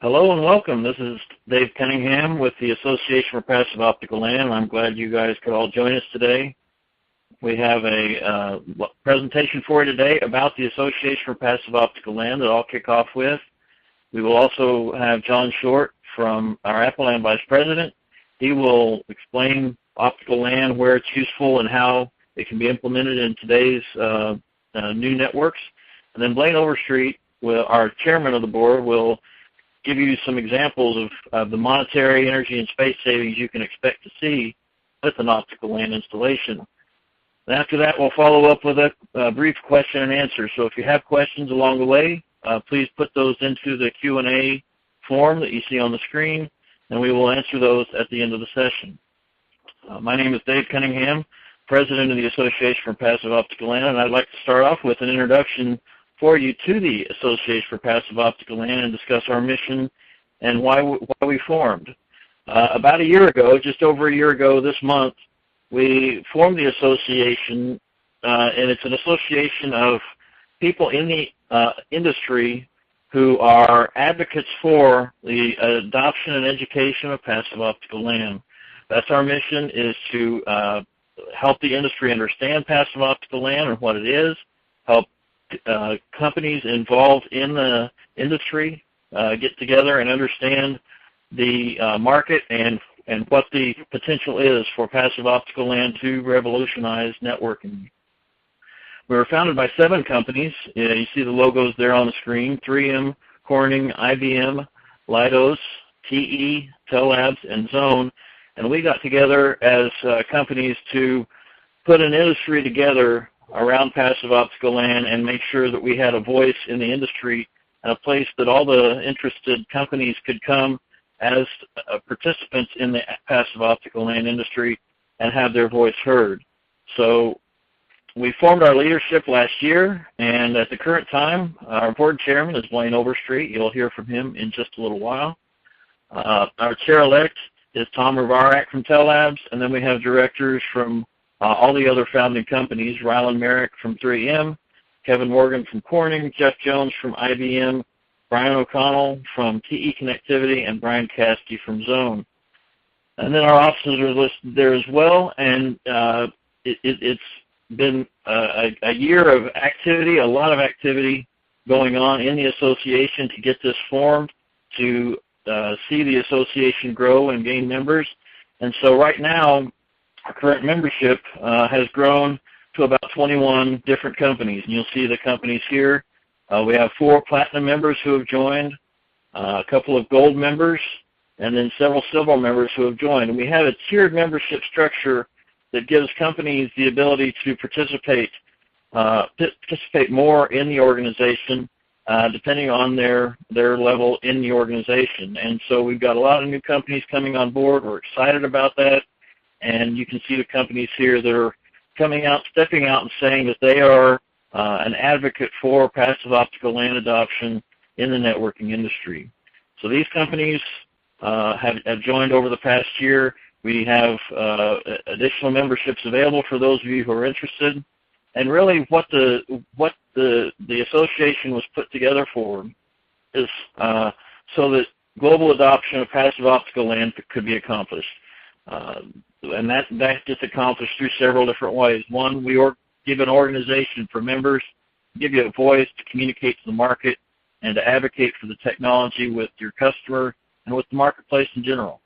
Hello and welcome. This is Dave Cunningham with the Association for Passive Optical LAN. I'm glad you guys could all join us today. We have a presentation for you today about the Association for Passive Optical LAN that I'll kick off with. We will also have John Short from our APOLAN Vice President. He will explain optical LAN, where it's useful, and how it can be implemented in today's new networks. And then Blaine Overstreet, our chairman of the board, will give you some examples of the monetary, energy, and space savings you can expect to see with an optical LAN installation. And after that, we'll follow up with a brief question and answer. So if you have questions along the way, please put those into the Q&A form that you see on the screen, and we will answer those at the end of the session. My name is Dave Cunningham, President of the Association for Passive Optical LAN, and I'd like to start off with an introduction for you to the Association for Passive Optical LAN and discuss our mission and why we formed. About a year ago, just over a year ago this month, we formed the association, and it's an association of people in the industry who are advocates for the adoption and education of passive optical LAN. That's our mission, is to help the industry understand passive optical LAN and what it is, help companies involved in the industry get together and understand the market and what the potential is for passive optical LAN to revolutionize networking. We were founded by 7 companies. You see the logos there on the screen: 3M, Corning, IBM, Leidos, TE, Tellabs, and Zone. And we got together as companies to put an industry together around passive optical LAN and make sure that we had a voice in the industry and a place that all the interested companies could come as participants in the passive optical LAN industry and have their voice heard. So we formed our leadership last year, and at the current time, our board chairman is Blaine Overstreet. You'll hear from him in just a little while. Our chair-elect is Tom Ravarak from Tellabs, and then we have directors from all the other founding companies: Rylan Merrick from 3M, Kevin Morgan from Corning, Jeff Jones from IBM, Brian O'Connell from TE Connectivity, and Brian Caskey from Zone. And then our officers are listed there as well, and it's been a year of activity, a lot of activity going on in the association to get this formed, to see the association grow and gain members. And so right now, our current membership has grown to about 21 different companies. And you'll see the companies here. We have 4 platinum members who have joined, a couple of gold members, and then several silver members who have joined. And we have a tiered membership structure that gives companies the ability to participate more in the organization, depending on their level in the organization. And so we've got a lot of new companies coming on board. We're excited about that. And you can see the companies here that are coming out, stepping out and saying that they are an advocate for passive optical LAN adoption in the networking industry. So these companies have joined over the past year. We have additional memberships available for those of you who are interested. And really what the association was put together for is so that global adoption of passive optical LAN could be accomplished. And that gets accomplished through several different ways. One, we give an organization for members, give you a voice to communicate to the market and to advocate for the technology with your customer and with the marketplace in general.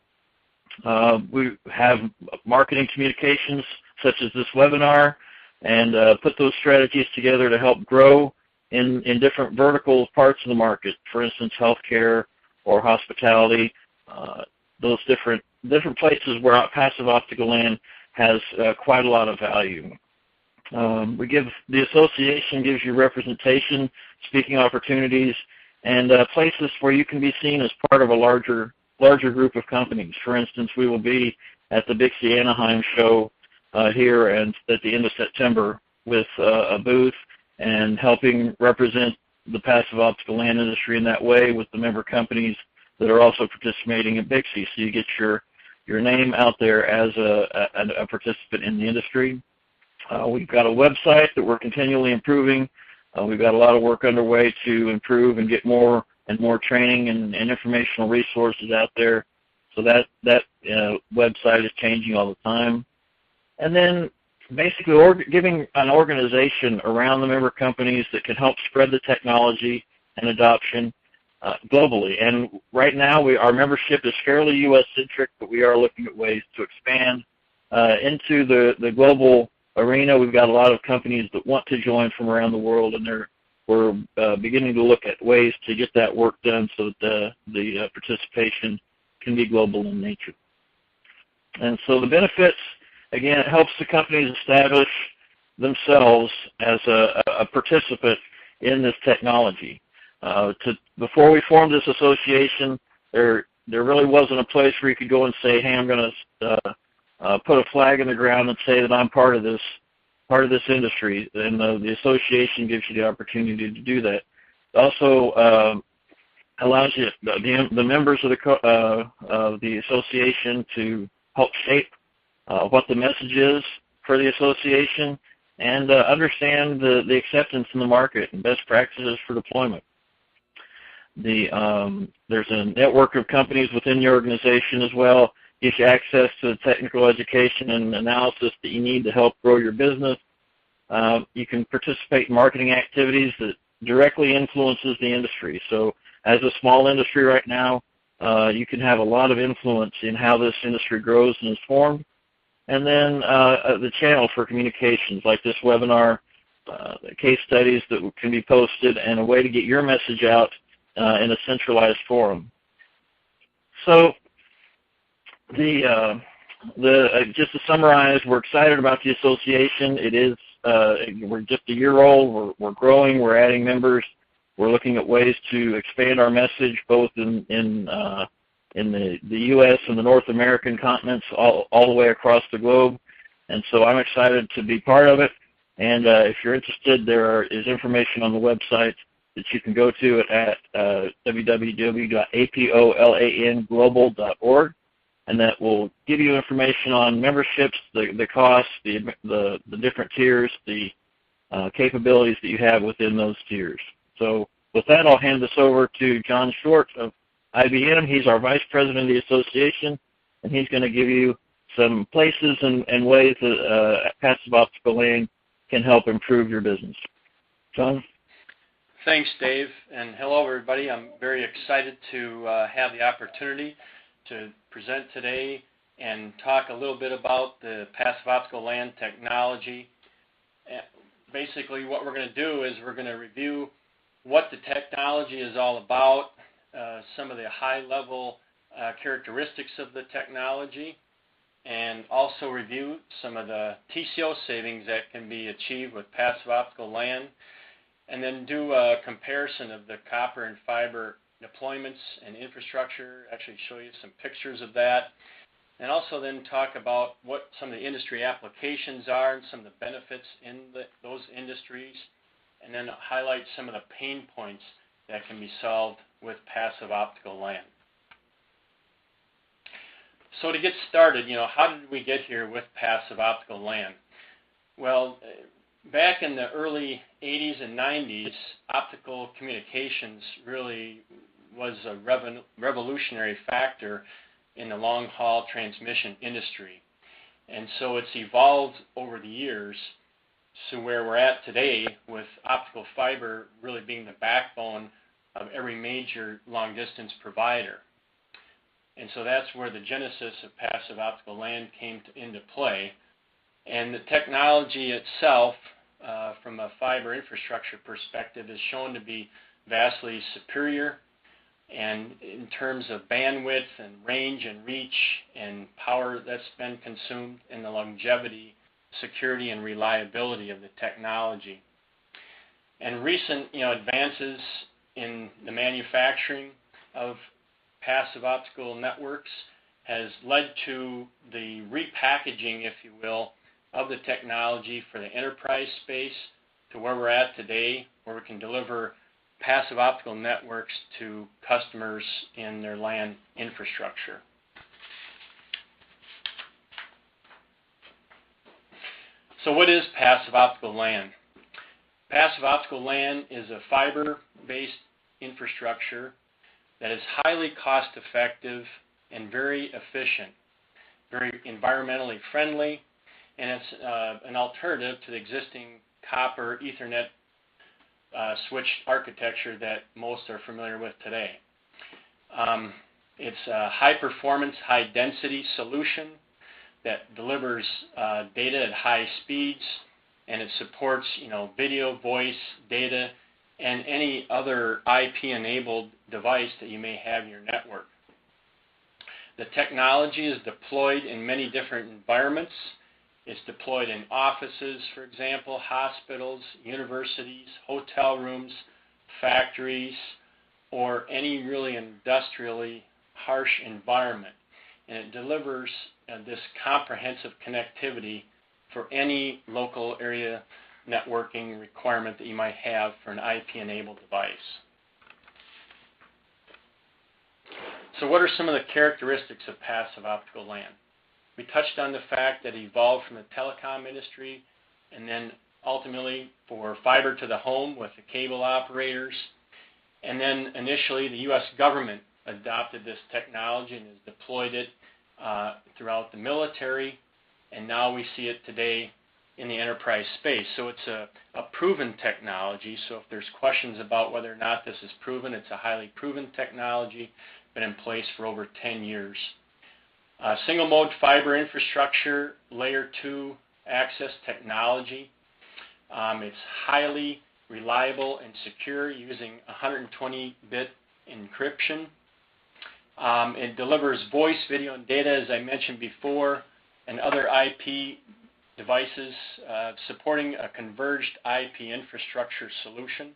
We have marketing communications such as this webinar, and put those strategies together to help grow in different vertical parts of the market. For instance, healthcare or hospitality, those different places where passive optical LAN has quite a lot of value. The association gives you representation, speaking opportunities, and places where you can be seen as part of a larger group of companies. For instance, we will be at the Bixby Anaheim show here and at the end of September with a booth and helping represent the passive optical LAN industry in that way with the member companies that are also participating at Bixby. So you get your name out there as a participant in the industry. We've got a website that we're continually improving. We've got a lot of work underway to improve and get more and more training and informational resources out there. So that website is changing all the time. And then basically giving an organization around the member companies that can help spread the technology and adoption globally. And right now our membership is fairly U.S.-centric, but we are looking at ways to expand into the global arena. We've got a lot of companies that want to join from around the world, and we're beginning to look at ways to get that work done so that the participation can be global in nature. And so the benefits, again, it helps the companies establish themselves as a participant in this technology. Before we formed this association, there really wasn't a place where you could go and say, hey, I'm going to put a flag in the ground and say that I'm part of this industry. And the association gives you the opportunity to do that. It also allows you, the members of the association, to help shape what the message is for the association and understand the acceptance in the market and best practices for deployment. There's a network of companies within the organization as well. Gives you access to the technical education and analysis that you need to help grow your business. You can participate in marketing activities that directly influences the industry. So as a small industry right now, you can have a lot of influence in how this industry grows and is formed. And then the channel for communications, like this webinar, case studies that can be posted, and a way to get your message out in a centralized forum. So just to summarize, we're excited about the association. It is we're just a year old. We're growing. We're adding members. We're looking at ways to expand our message both in the U.S. and the North American continents, all the way across the globe. And so I'm excited to be part of it. And if you're interested, there is information on the website that you can go to at www.apolanglobal.org, and that will give you information on memberships, the costs, the different tiers, the capabilities that you have within those tiers. So with that, I'll hand this over to John Short of IBM. He's our Vice President of the Association, and he's going to give you some places and ways that passive optical LAN can help improve your business. John? Thanks, Dave, and hello, everybody. I'm very excited to have the opportunity to present today and talk a little bit about the passive optical LAN technology. Basically, what we're going to do is we're going to review what the technology is all about, some of the high-level characteristics of the technology, and also review some of the TCO savings that can be achieved with passive optical LAN, and then do a comparison of the copper and fiber deployments and infrastructure, actually show you some pictures of that, and also then talk about what some of the industry applications are and some of the benefits in those industries, and then highlight some of the pain points that can be solved with passive optical LAN. So to get started, how did we get here with passive optical LAN? Well, back in the early 80s and 90s, optical communications really was a revolutionary factor in the long-haul transmission industry. And so it's evolved over the years to where we're at today, with optical fiber really being the backbone of every major long-distance provider. And so that's where the genesis of passive optical LAN came into play. And the technology itself, from a fiber infrastructure perspective, is shown to be vastly superior, and in terms of bandwidth and range and reach and power that's been consumed, and the longevity, security, and reliability of the technology. And recent advances in the manufacturing of passive optical networks has led to the repackaging, if you will, of the technology for the enterprise space to where we're at today, where we can deliver passive optical networks to customers in their LAN infrastructure. So what is passive optical LAN? Passive optical LAN is a fiber-based infrastructure that is highly cost effective and very efficient, very environmentally friendly, and it's an alternative to the existing copper Ethernet switch architecture that most are familiar with today. It's a high performance, high density solution that delivers data at high speeds, and it supports video, voice, data, and any other IP-enabled device that you may have in your network. The technology is deployed in many different environments. It's deployed in offices, for example, hospitals, universities, hotel rooms, factories, or any really industrially harsh environment. And it delivers this comprehensive connectivity for any local area networking requirement that you might have for an IP-enabled device. So what are some of the characteristics of passive optical LAN? We touched on the fact that it evolved from the telecom industry and then ultimately for fiber to the home with the cable operators. And then initially the U.S. government adopted this technology and has deployed it throughout the military, and now we see it today in the enterprise space. So it's a proven technology. So if there's questions about whether or not this is proven, it's a highly proven technology, been in place for over 10 years. Single mode fiber infrastructure, layer 2 access technology. It's highly reliable and secure using 120-bit encryption. It delivers voice, video, and data, as I mentioned before, and other IP devices supporting a converged IP infrastructure solution.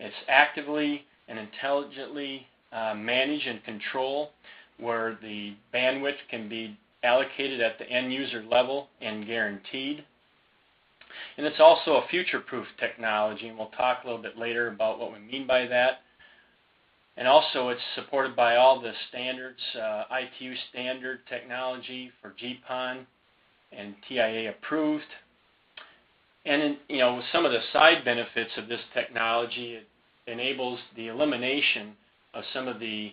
It's actively and intelligently manage and control, where the bandwidth can be allocated at the end user level and guaranteed. And it's also a future-proof technology, and we'll talk a little bit later about what we mean by that. And also it's supported by all the standards, ITU standard technology for GPON and TIA approved. And some of the side benefits of this technology, it enables the elimination of some of the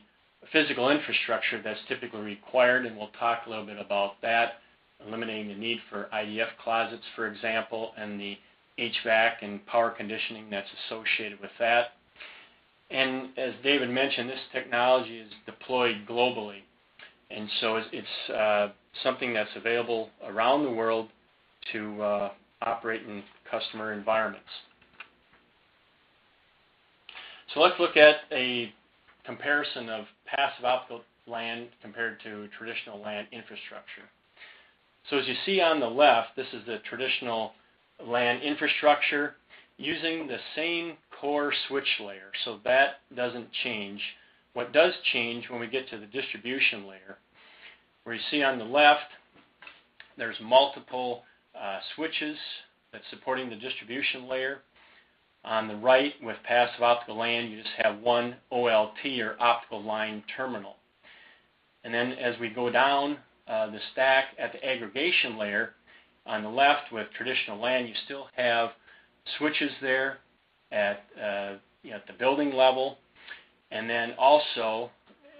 physical infrastructure that's typically required, and we'll talk a little bit about that, eliminating the need for IDF closets, for example, and the HVAC and power conditioning that's associated with that. And as David mentioned, this technology is deployed globally, and so it's something that's available around the world to operate in customer environments. So let's look at a comparison of passive optical LAN compared to traditional LAN infrastructure. So as you see on the left, this is the traditional LAN infrastructure using the same core switch layer, so that doesn't change. What does change when we get to the distribution layer, where you see on the left, there's multiple switches that's supporting the distribution layer. On the right, with passive optical LAN, you just have one OLT, or optical line terminal. And then as we go down the stack at the aggregation layer, on the left with traditional LAN, you still have switches there at the building level, and then also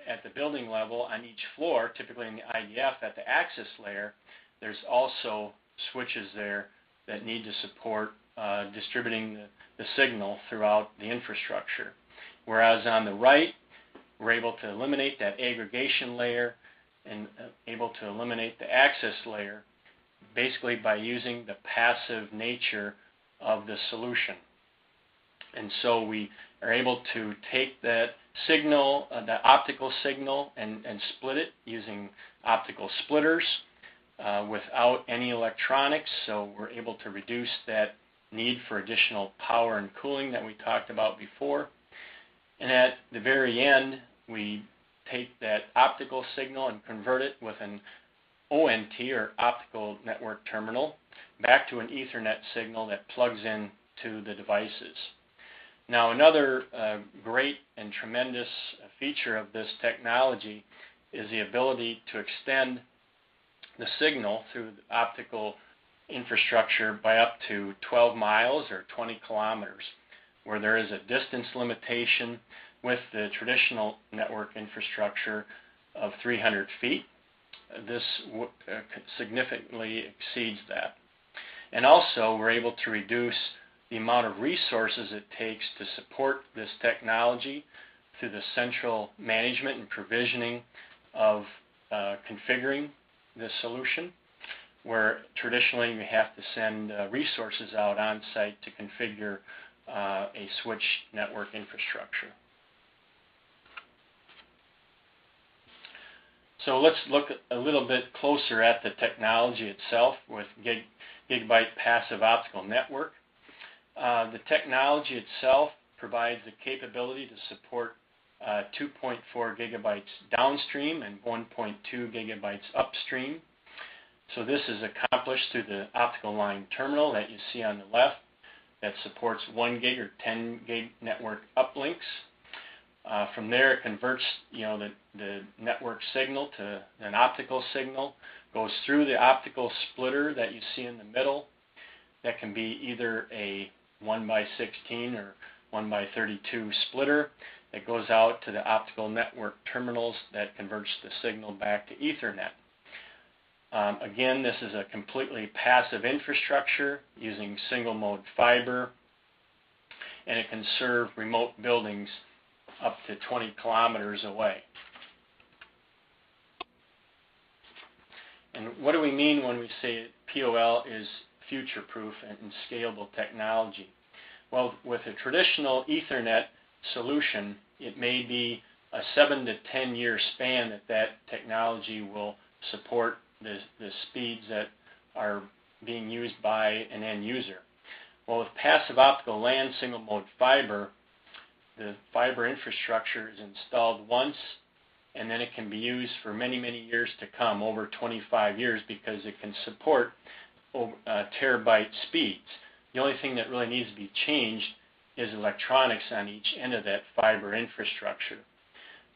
at the building level on each floor, typically in the IDF at the access layer, there's also switches there that need to support distributing the signal throughout the infrastructure. Whereas on the right, we're able to eliminate that aggregation layer and able to eliminate the access layer basically by using the passive nature of the solution. And so we are able to take that signal, the optical signal, and split it using optical splitters without any electronics. So we're able to reduce that need for additional power and cooling that we talked about before. And at the very end, we take that optical signal and convert it with an ONT, or optical network terminal, back to an Ethernet signal that plugs in to the devices. Now, another great and tremendous feature of this technology is the ability to extend the signal through the optical infrastructure by up to 12 miles or 20 kilometers. where there is a distance limitation with the traditional network infrastructure of 300 feet. This significantly exceeds that. And also, we're able to reduce the amount of resources it takes to support this technology through the central management and provisioning of configuring this solution, where traditionally we have to send resources out on site to configure a switch network infrastructure. So let's look a little bit closer at the technology itself with Gigabit Passive Optical Network. The technology itself provides the capability to support 2.4 gigabytes downstream and 1.2 gigabytes upstream. So this is accomplished through the optical line terminal that you see on the left that supports 1 gig or 10 gig network uplinks. From there, it converts the network signal to an optical signal, goes through the optical splitter that you see in the middle. That can be either a 1x16 or 1x32 splitter that goes out to the optical network terminals that converts the signal back to Ethernet. Again, this is a completely passive infrastructure using single mode fiber, and it can serve remote buildings up to 20 kilometers away. And what do we mean when we say POL is future-proof and scalable technology? Well, with a traditional Ethernet solution, it may be a 7 to 10 year span that technology will support the speeds that are being used by an end user. Well, with passive optical LAN single mode fiber, the fiber infrastructure is installed once, and then it can be used for many, many years to come, over 25 years, because it can support terabyte speeds. The only thing that really needs to be changed is electronics on each end of that fiber infrastructure.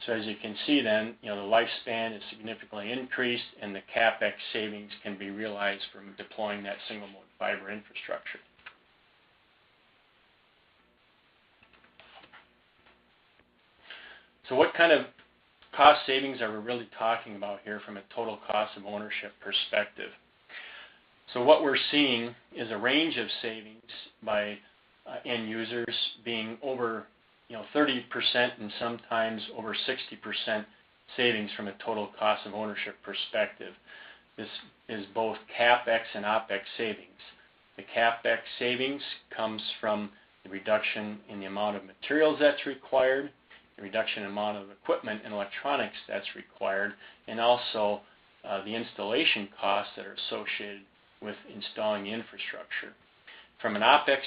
So as you can see then, the lifespan is significantly increased, and the CapEx savings can be realized from deploying that single mode fiber infrastructure. So what kind of cost savings are we really talking about here from a total cost of ownership perspective? So what we're seeing is a range of savings by end users being over 30% and sometimes over 60% savings from a total cost of ownership perspective. This is both CapEx and OpEx savings. The CapEx savings comes from the reduction in the amount of materials that's required, the reduction in amount of equipment and electronics that's required, and also the installation costs that are associated with installing the infrastructure. From an OpEx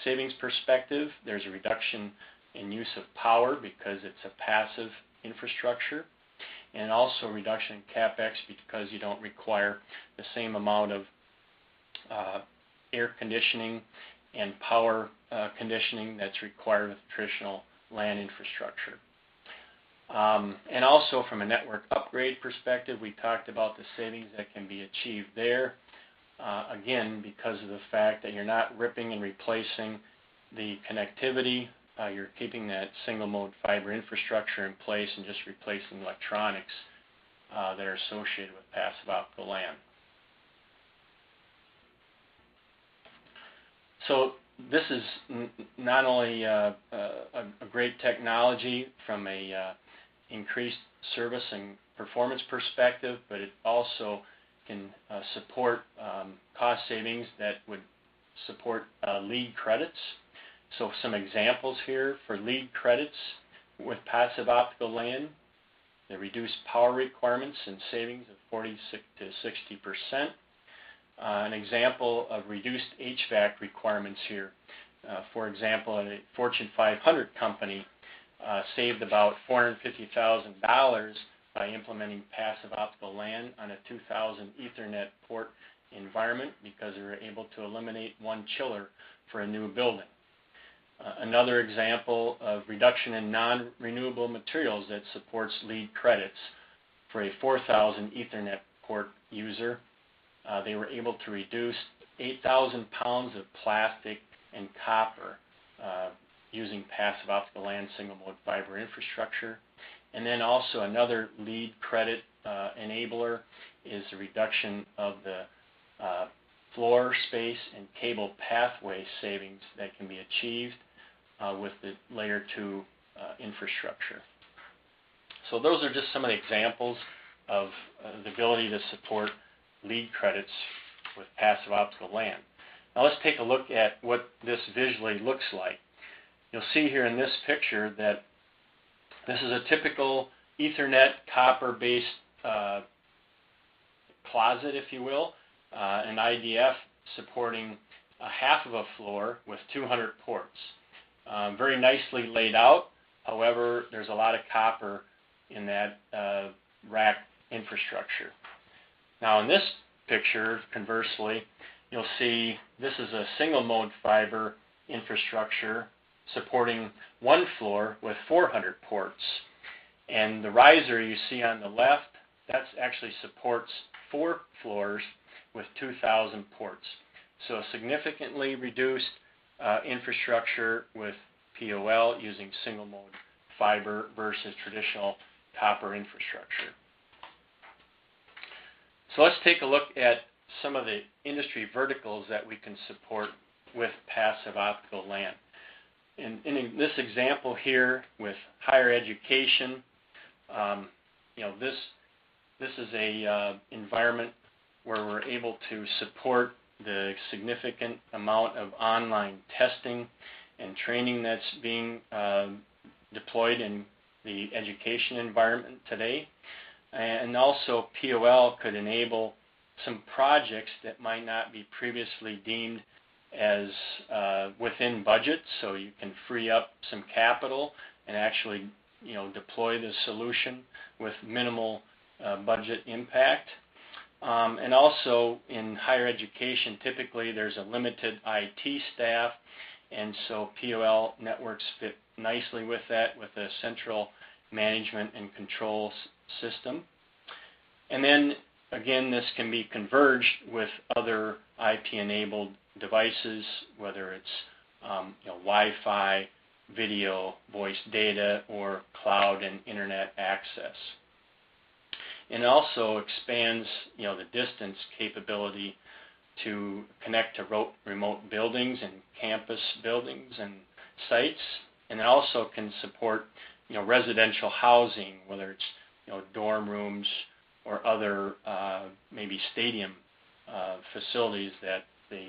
savings perspective, there's a reduction in use of power because it's a passive infrastructure, and also a reduction in CapEx because you don't require the same amount of air conditioning and power conditioning that's required with traditional LAN infrastructure. And also from a network upgrade perspective, we talked about the savings that can be achieved there. Again, because of the fact that you're not ripping and replacing the connectivity, you're keeping that single mode fiber infrastructure in place and just replacing electronics that are associated with passive optical LAN. So this is not only a great technology from a increased service and performance perspective, but it also can support cost savings that would support lead credits. So some examples here for lead credits with passive optical LAN: the reduced power requirements and savings of 40 to 60%. An example of reduced HVAC requirements here. For example, a Fortune 500 company saved about $450,000 by implementing passive optical LAN on a 2000 Ethernet port environment because they were able to eliminate one chiller for a new building. Another example of reduction in non-renewable materials that supports lead credits for a 4000 Ethernet port user. They were able to reduce 8,000 pounds of plastic and copper using passive optical LAN single mode fiber infrastructure. And then also another lead credit enabler is the reduction of the floor space and cable pathway savings that can be achieved with the layer 2 infrastructure. So those are just some of the examples of the ability to support lead credits with passive optical LAN. Now let's take a look at what this visually looks like. You'll see here in this picture that this is a typical Ethernet copper-based closet, if you will, an IDF supporting a half of a floor with 200 ports. Very nicely laid out. However, there's a lot of copper in that rack infrastructure. Now in this picture, conversely, you'll see this is a single mode fiber infrastructure supporting one floor with 400 ports. And the riser you see on the left, that actually supports 4 floors with 2,000 ports. So a significantly reduced infrastructure with POL using single mode fiber versus traditional copper infrastructure. So let's take a look at some of the industry verticals that we can support with passive optical LAN. In this example here with higher education, this is a environment where we're able to support the significant amount of online testing and training that's being deployed in the education environment today. And also POL could enable some projects that might not be previously deemed as within budget, so you can free up some capital and actually deploy the solution with minimal budget impact. And also in higher education, typically there's a limited IT staff, and so POL networks fit nicely with that, with a central management and control system. And then again, this can be converged with other IP-enabled devices, whether it's Wi-Fi, video, voice data, or cloud and internet access. And it also expands the distance capability to connect to remote buildings and campus buildings and sites, and it also can support residential housing, whether it's dorm rooms or other maybe stadium facilities that the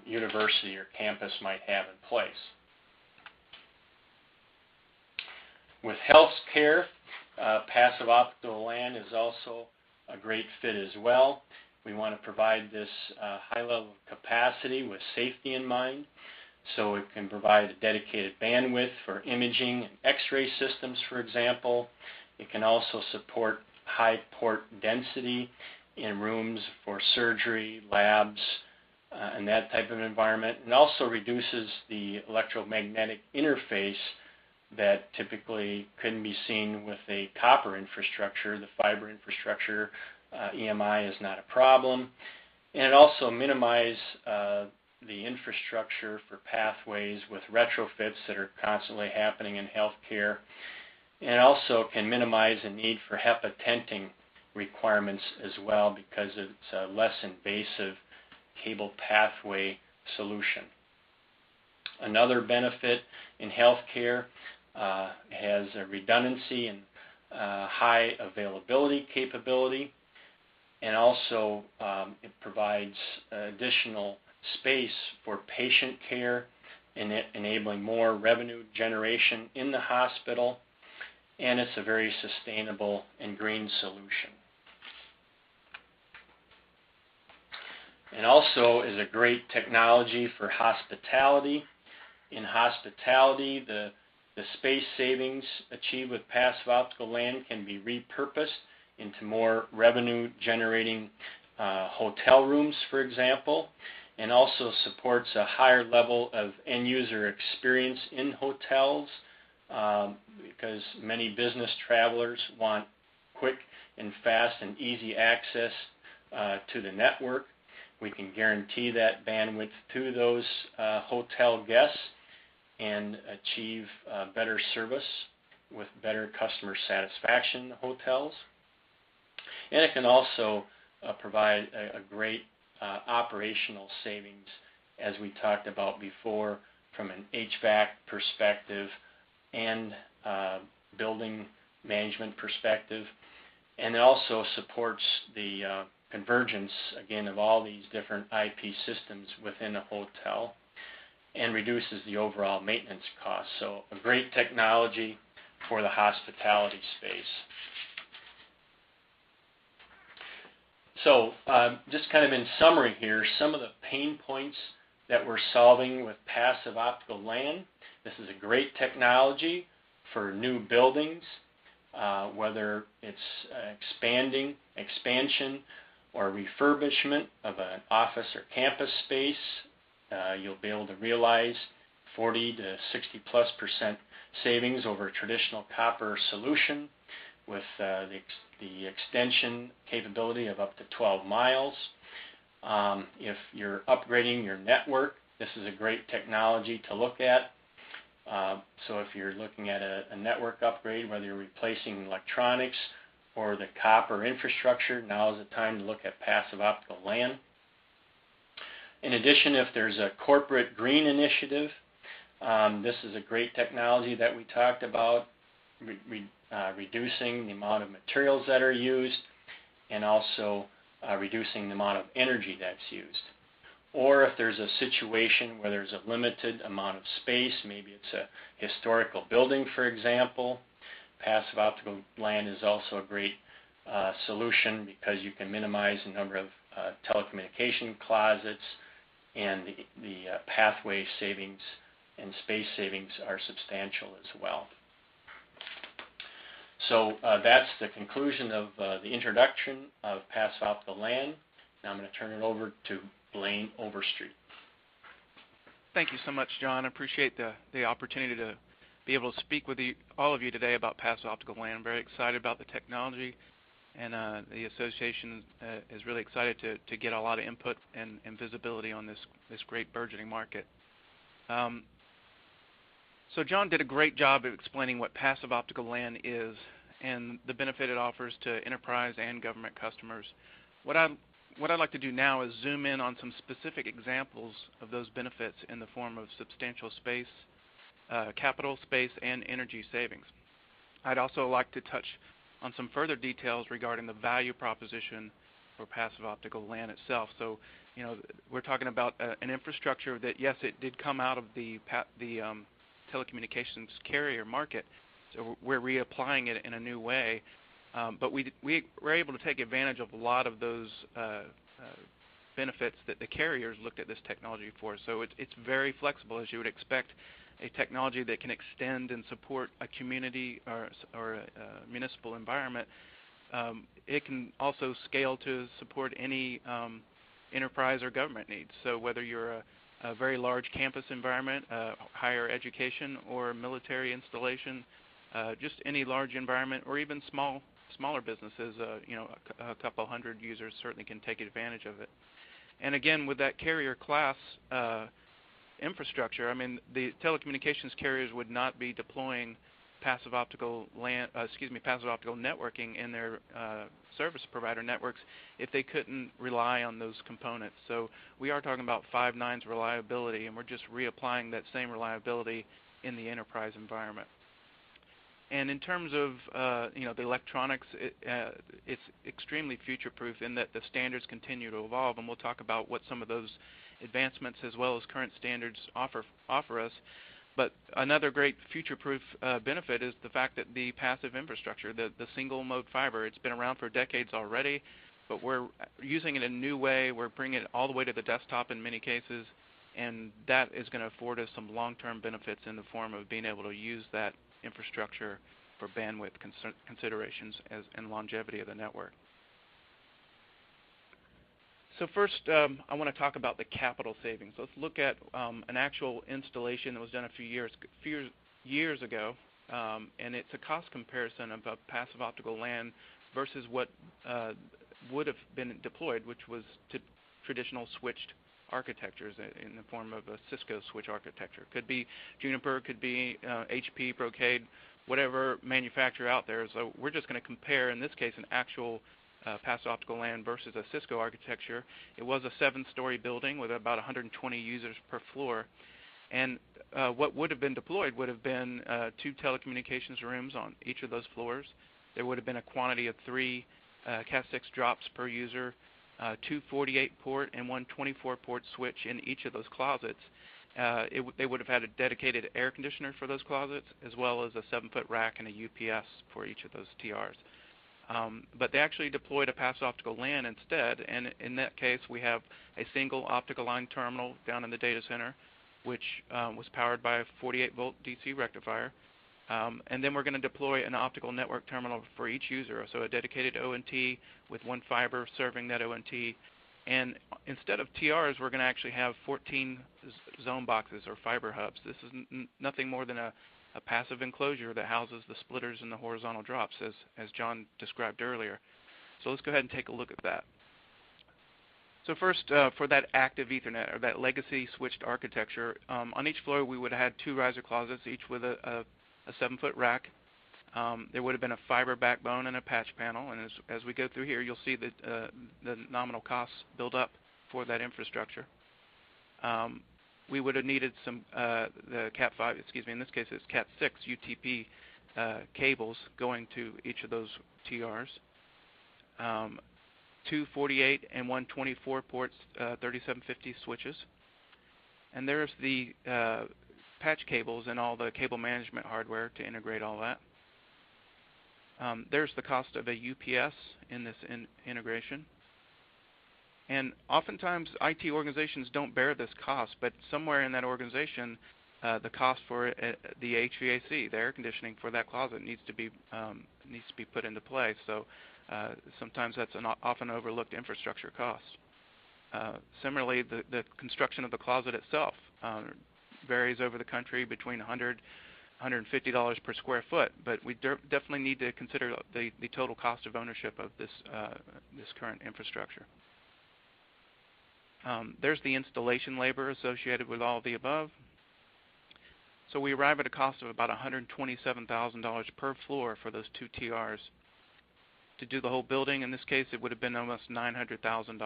university or campus might have in place. With healthcare, passive optical LAN is also a great fit as well. We want to provide this high level of capacity with safety in mind, so it can provide a dedicated bandwidth for imaging and X-ray systems, for example. It can also support high port density in rooms for surgery, labs, and that type of environment. And also reduces the electromagnetic interface that typically couldn't be seen with a copper infrastructure. The fiber infrastructure, EMI, is not a problem. And it also minimizes the infrastructure for pathways with retrofits that are constantly happening in healthcare. And also can minimize the need for HEPA tenting requirements as well, because it's a less invasive cable pathway solution. Another benefit in healthcare has a redundancy and high availability capability, and also it provides additional space for patient care and enabling more revenue generation in the hospital, and it's a very sustainable and green solution. And also is a great technology for hospitality. In hospitality, the space savings achieved with passive optical LAN can be repurposed into more revenue-generating hotel rooms, for example, and also supports a higher level of end-user experience in hotels, because many business travelers want quick and fast and easy access to the network. We can guarantee that bandwidth to those hotel guests, and achieve better service with better customer satisfaction in the hotels. And it can also provide a great operational savings, as we talked about before, from an HVAC perspective and building management perspective. And it also supports the convergence, again, of all these different IP systems within a hotel and reduces the overall maintenance costs. So a great technology for the hospitality space. So just kind of in summary here, some of the pain points that we're solving with passive optical LAN. This is a great technology for new buildings, whether it's expansion or refurbishment of an office or campus space. You'll be able to realize 40 to 60+% savings over a traditional copper solution with the extension capability of up to 12 miles. If you're upgrading your network, this is a great technology to look at. So if you're looking at a network upgrade, whether you're replacing electronics or the copper infrastructure, now is the time to look at passive optical LAN. In addition, if there's a corporate green initiative, this is a great technology that we talked about, reducing the amount of materials that are used and also reducing the amount of energy that's used. Or if there's a situation where there's a limited amount of space, maybe it's a historical building, for example, passive optical LAN is also a great solution because you can minimize the number of telecommunication closets, and the pathway savings and space savings are substantial as well. So that's the conclusion of the introduction of passive optical LAN. Now I'm going to turn it over to Blaine Overstreet. Thank you so much, John. I appreciate the opportunity to be able to speak with all of you today about passive optical LAN. I'm very excited about the technology, and the association is really excited to get a lot of input and visibility on this great burgeoning market. So John did a great job of explaining what passive optical LAN is and the benefit it offers to enterprise and government customers. What I'd like to do now is zoom in on some specific examples of those benefits in the form of substantial space, capital, space, and energy savings. I'd also like to touch on some further details regarding the value proposition for passive optical LAN itself. So, you know, we're talking about an infrastructure that, yes, it did come out of the telecommunications carrier market, so we're reapplying it in a new way. But we were able to take advantage of a lot of those benefits that the carriers looked at this technology for. So it's very flexible, as you would expect, a technology that can extend and support a community or a municipal environment. It can also scale to support any enterprise or government needs. So whether you're a very large campus environment, higher education, or military installation, just any large environment, or even smaller businesses, you know, a couple hundred users certainly can take advantage of it. And again, with that carrier class infrastructure, I mean, the telecommunications carriers would not be deploying passive optical passive optical networking in their service provider networks if they couldn't rely on those components. So we are talking about 5 nines reliability, and we're just reapplying that same reliability in the enterprise environment. And in terms of you know, the electronics, it's extremely future-proof in that the standards continue to evolve, and we'll talk about what some of those advancements as well as current standards offer us. But another great future-proof benefit is the fact that the passive infrastructure, the single-mode fiber, it's been around for decades already, but we're using it in a new way. We're bringing it all the way to the desktop in many cases, and that is going to afford us some long-term benefits in the form of being able to use that infrastructure for bandwidth considerations and longevity of the network. So first, I want to talk about the capital savings. Let's look at an actual installation that was done a few years ago, and it's a cost comparison of a passive optical LAN versus what would have been deployed, which was traditional switched architectures in the form of a Cisco switch architecture. Could be Juniper, could be HP, Brocade, whatever manufacturer out there. So we're just going to compare, in this case, an actual passive optical LAN versus a Cisco architecture. It was a 7-story building with about 120 users per floor. And what would have been deployed would have been 2 telecommunications rooms on each of those floors. There would have been a quantity of 3 Cat6 drops per user, 2 48-port and 1 24-port switch in each of those closets. They would have had a dedicated air conditioner for those closets, as well as a 7-foot rack and a UPS for each of those TRs. But they actually deployed a passive optical LAN instead, and in that case we have a single optical line terminal down in the data center, which was powered by a 48-volt DC rectifier. And then we're going to deploy an optical network terminal for each user, so a dedicated ONT with 1 fiber serving that ONT. And instead of TRs, we're going to actually have 14 zone boxes or fiber hubs. This is nothing more than a passive enclosure that houses the splitters and the horizontal drops, as John described earlier. So let's go ahead and take a look at that. So first, for that active Ethernet, or that legacy switched architecture, on each floor we would have had 2 riser closets, each with a 7-foot rack. There would have been a fiber backbone and a patch panel, and as we go through here, you'll see that the nominal costs build up for that infrastructure. We would have needed some the Cat5, in this case it's Cat6 UTP cables going to each of those TRs. 2 48 and 1 24 ports 3750 switches. And there's the patch cables and all the cable management hardware to integrate all that. There's the cost of a UPS in this integration. And oftentimes IT organizations don't bear this cost, but somewhere in that organization the cost for the HVAC, the air conditioning for that closet needs to be put into play. So sometimes that's an often overlooked infrastructure cost. Similarly, the construction of the closet itself varies over the country between $100 $150 per square foot, but we definitely need to consider the total cost of ownership of this current infrastructure. There's the installation labor associated with all of the above. So we arrive at a cost of about $127,000 per floor for those 2 TRs. To do the whole building, in this case, it would have been almost $900,000.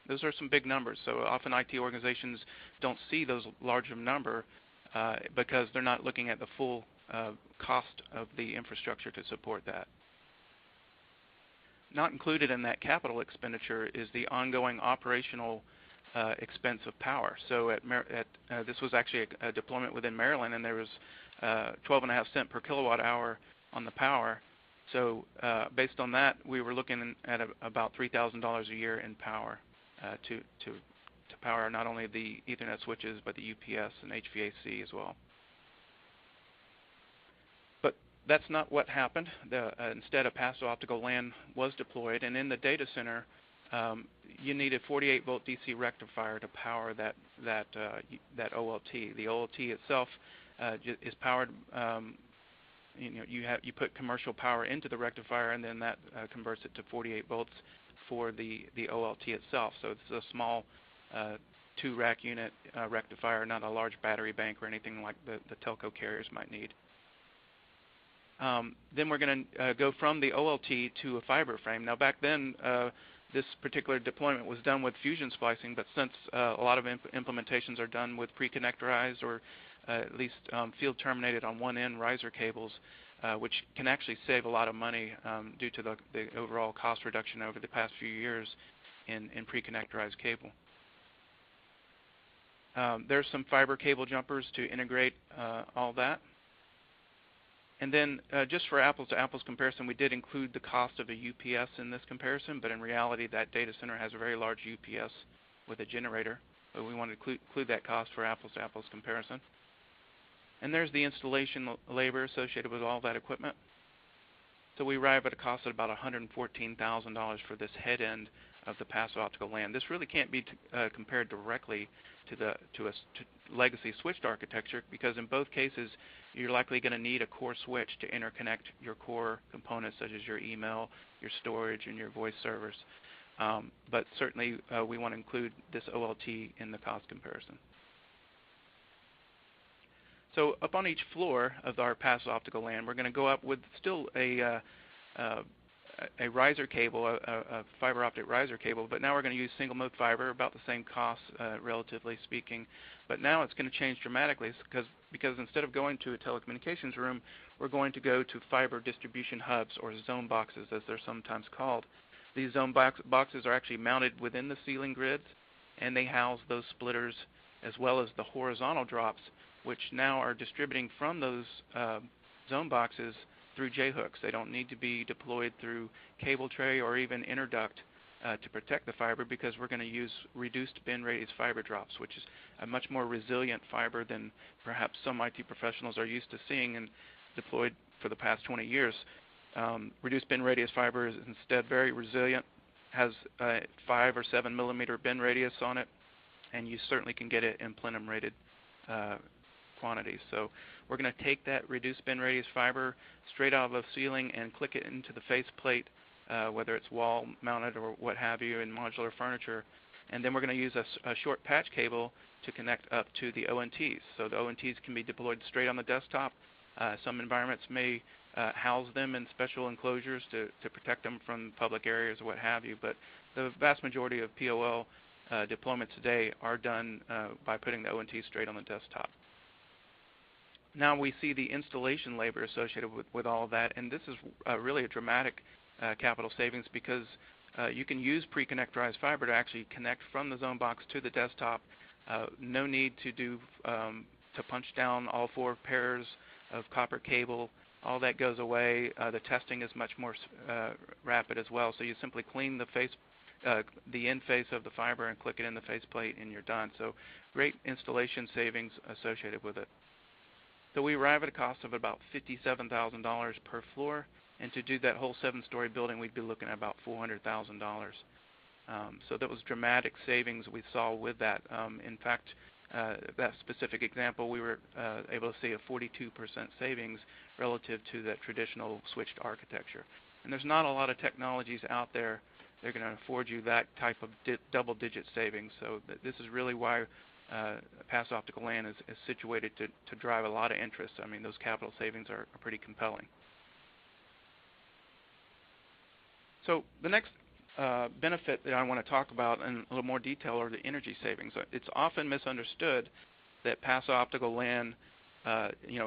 Those are some big numbers, so often IT organizations don't see those large of a number because they're not looking at the full cost of the infrastructure to support that. Not included in that capital expenditure is the ongoing operational expense of power. So this was actually a deployment within Maryland, and there was 12.5 cents per kilowatt hour on the power. So based on that, we were looking at about $3,000 a year in power to power not only the Ethernet switches, but the UPS and HVAC as well. But that's not what happened. Instead, a passive optical LAN was deployed, and in the data center, you need a 48-volt DC rectifier to power that OLT. The OLT itself is powered. You put commercial power into the rectifier, and then that converts it to 48 volts for the OLT itself. So it's a small 2-rack unit rectifier, not a large battery bank or anything like the telco carriers might need. Then we're going to go from the OLT to a fiber frame. Now back then, this particular deployment was done with fusion splicing, but since a lot of implementations are done with pre-connectorized or at least field terminated on one end riser cables, which can actually save a lot of money due to the overall cost reduction over the past few years in pre-connectorized cable. There's some fiber cable jumpers to integrate all that. And then just for apples-to-apples comparison, we did include the cost of a UPS in this comparison, but in reality that data center has a very large UPS with a generator, but we wanted to include that cost for apples-to-apples comparison. And there's the installation labor associated with all that equipment. So we arrive at a cost of about $114,000 for this head end of the passive optical LAN. This really can't be compared directly to a legacy switched architecture, because in both cases you're likely going to need a core switch to interconnect your core components such as your email, your storage, and your voice servers. But certainly we want to include this OLT in the cost comparison. So up on each floor of our passive optical LAN, we're going to go up with still a riser cable, a fiber optic riser cable, but now we're going to use single mode fiber, about the same cost relatively speaking. But now it's going to change dramatically because instead of going to a telecommunications room, we're going to go to fiber distribution hubs, or zone boxes as they're sometimes called. These zone boxes are actually mounted within the ceiling grids, and they house those splitters as well as the horizontal drops, which now are distributing from those zone boxes through J-hooks. They don't need to be deployed through cable tray or even interduct to protect the fiber, because we're going to use reduced bin radius fiber drops, which is a much more resilient fiber than perhaps some IT professionals are used to seeing and deployed for the past 20 years. Reduced bin radius fiber is instead very resilient, has a 5 or 7 millimeter bin radius on it, and you certainly can get it in plenum rated quantities. So we're going to take that reduced bin radius fiber straight out of the ceiling and click it into the faceplate, whether it's wall mounted or what have you in modular furniture. And then we're going to use a short patch cable to connect up to the ONTs. So the ONTs can be deployed straight on the desktop. Some environments may house them in special enclosures to protect them from public areas or what have you, but the vast majority of POL deployments today are done by putting the ONTs straight on the desktop. Now we see the installation labor associated with all of that, and this is really a dramatic capital savings, because you can use pre-connectorized fiber to actually connect from the zone box to the desktop. No need to punch down all 4 pairs of copper cable. All that goes away. The testing is much more rapid as well. So you simply clean the end face of the fiber and click it in the faceplate, and you're done. So great installation savings associated with it. So we arrive at a cost of about $57,000 per floor, and to do that whole 7-story building, we'd be looking at about $400,000. So that was dramatic savings we saw with that. In fact, that specific example, we were able to see a 42% savings relative to that traditional switched architecture. And there's not a lot of technologies out there that are going to afford you that type of double-digit savings. So this is really why passive optical LAN is situated to drive a lot of interest. I mean, those capital savings are pretty compelling. So the next benefit that I want to talk about in a little more detail are the energy savings. It's often misunderstood that passive optical LAN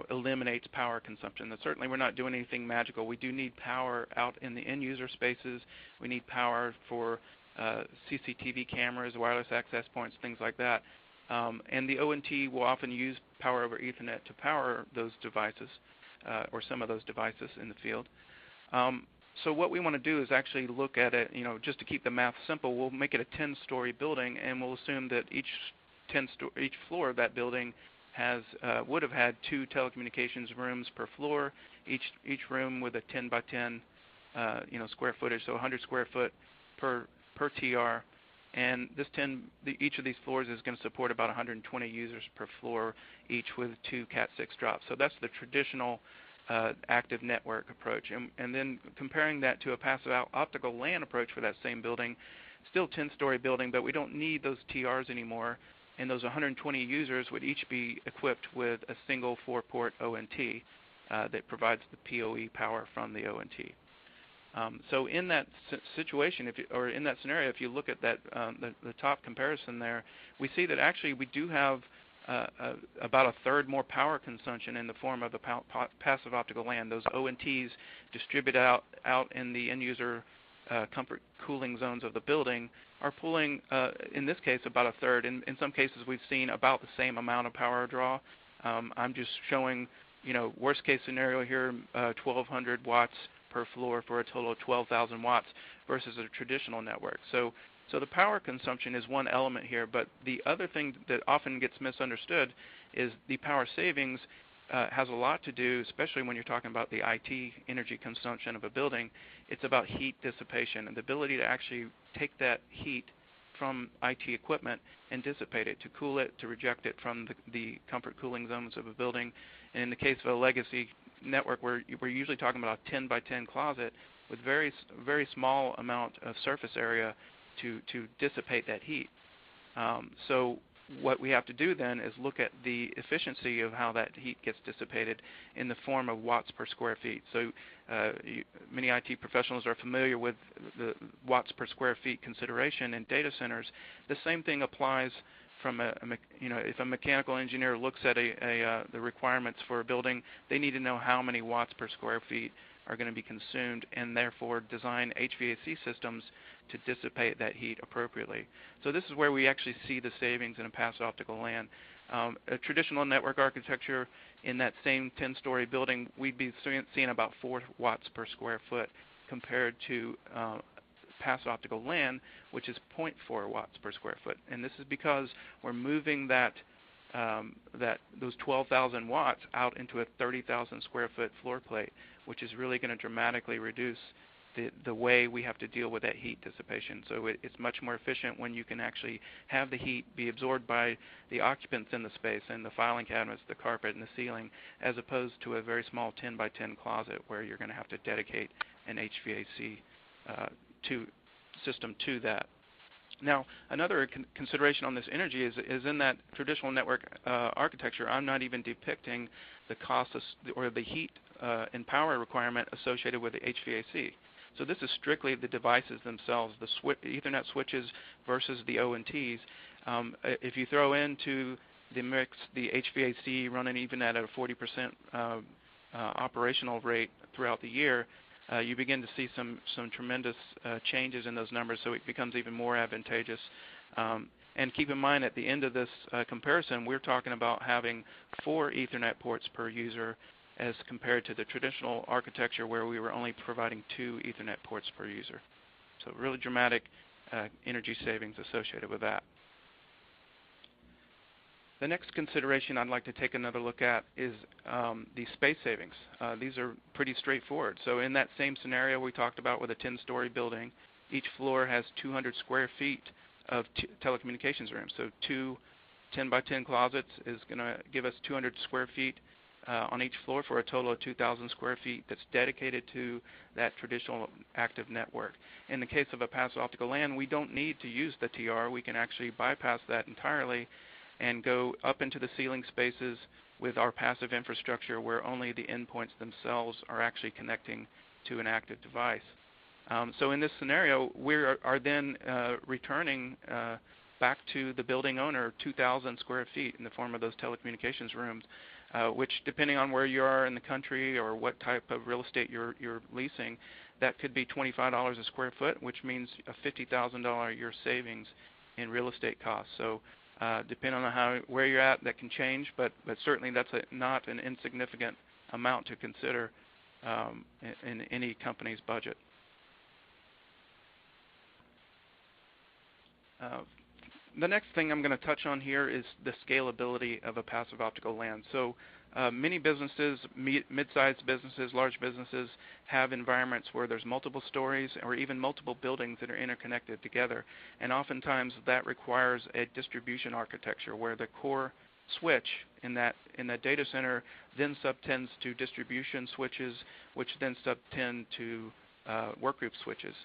eliminates power consumption. And certainly we're not doing anything magical. We do need power out in the end user spaces. We need power for CCTV cameras, wireless access points, things like that. And the ONT will often use power over Ethernet to power those devices, or some of those devices in the field. So what we want to do is actually look at it, just to keep the math simple, we'll make it a 10-story building, and we'll assume that each floor of that building would have had 2 telecommunications rooms per floor, each room with a 10 by 10 square footage, so 100 square foot per TR. And each of these floors is going to support about 120 users per floor, each with 2 Cat6 drops. So that's the traditional active network approach. And then comparing that to a passive optical LAN approach for that same building, still 10-story building, but we don't need those TRs anymore. And those 120 users would each be equipped with a single 4-port ONT that provides the PoE power from the ONT. So in that situation, in that scenario, if you look at that the top comparison there, we see that actually we do have about a third more power consumption in the form of the passive optical LAN. Those ONTs distribute out in the end user comfort cooling zones of the building are pulling, in this case, about a third. In some cases, we've seen about the same amount of power draw. I'm just showing, worst case scenario here, 1,200 watts per floor for a total of 12,000 watts versus a traditional network. So the power consumption is one element here, but the other thing that often gets misunderstood is the power savings has a lot to do, especially when you're talking about the IT energy consumption of a building. It's about heat dissipation and the ability to actually take that heat from IT equipment and dissipate it, to cool it, to reject it from the comfort cooling zones of a building. And in the case of a legacy network, we're usually talking about a 10 by 10 closet with very small amount of surface area. to dissipate that heat. So what we have to do then is look at the efficiency of how that heat gets dissipated in the form of watts per square feet. So many IT professionals are familiar with the watts per square feet consideration in data centers. The same thing applies from if a mechanical engineer looks at the requirements for a building, they need to know how many watts per square feet are going to be consumed, and therefore design HVAC systems to dissipate that heat appropriately. So this is where we actually see the savings in a passive optical LAN. A traditional network architecture in that same 10-story building, we'd be seeing about 4 watts per square foot compared to passive optical LAN, which is 0.4 watts per square foot. And this is because we're moving those 12,000 watts out into a 30,000 square foot floor plate, which is really going to dramatically reduce the way we have to deal with that heat dissipation. So it's much more efficient when you can actually have the heat be absorbed by the occupants in the space and the filing cabinets, the carpet, and the ceiling, as opposed to a very small 10 by 10 closet where you're going to have to dedicate an HVAC system to that. Now, another consideration on this energy is in that traditional network architecture, I'm not even depicting the cost or the heat and power requirement associated with the HVAC. So this is strictly the devices themselves, the Ethernet switches versus the ONTs. If you throw into the mix the HVAC running even at a 40% operational rate throughout the year, you begin to see some tremendous changes in those numbers, so it becomes even more advantageous. And keep in mind, at the end of this comparison, we're talking about having 4 Ethernet ports per user as compared to the traditional architecture where we were only providing 2 Ethernet ports per user. So really dramatic energy savings associated with that. The next consideration I'd like to take another look at is the space savings. These are pretty straightforward. So in that same scenario we talked about with a 10-story building, each floor has 200 square feet of telecommunications rooms. So 2 10 by 10 closets is going to give us 200 square feet on each floor for a total of 2,000 square feet that's dedicated to that traditional active network. In the case of a passive optical LAN, we don't need to use the TR. We can actually bypass that entirely and go up into the ceiling spaces with our passive infrastructure where only the endpoints themselves are actually connecting to an active device. So in this scenario, we are then returning back to the building owner 2,000 square feet in the form of those telecommunications rooms, which, depending on where you are in the country or what type of real estate you're leasing, that could be $25 a square foot, which means a $50,000 a year savings in real estate costs. So depending on where you're at, that can change, but certainly that's not an insignificant amount to consider in any company's budget. The next thing I'm going to touch on here is the scalability of a passive optical LAN. So many businesses, mid-sized businesses, large businesses, have environments where there's multiple stories or even multiple buildings that are interconnected together. And oftentimes that requires a distribution architecture where the core switch in that data center then subtends to distribution switches, which then subtend to workgroup switches.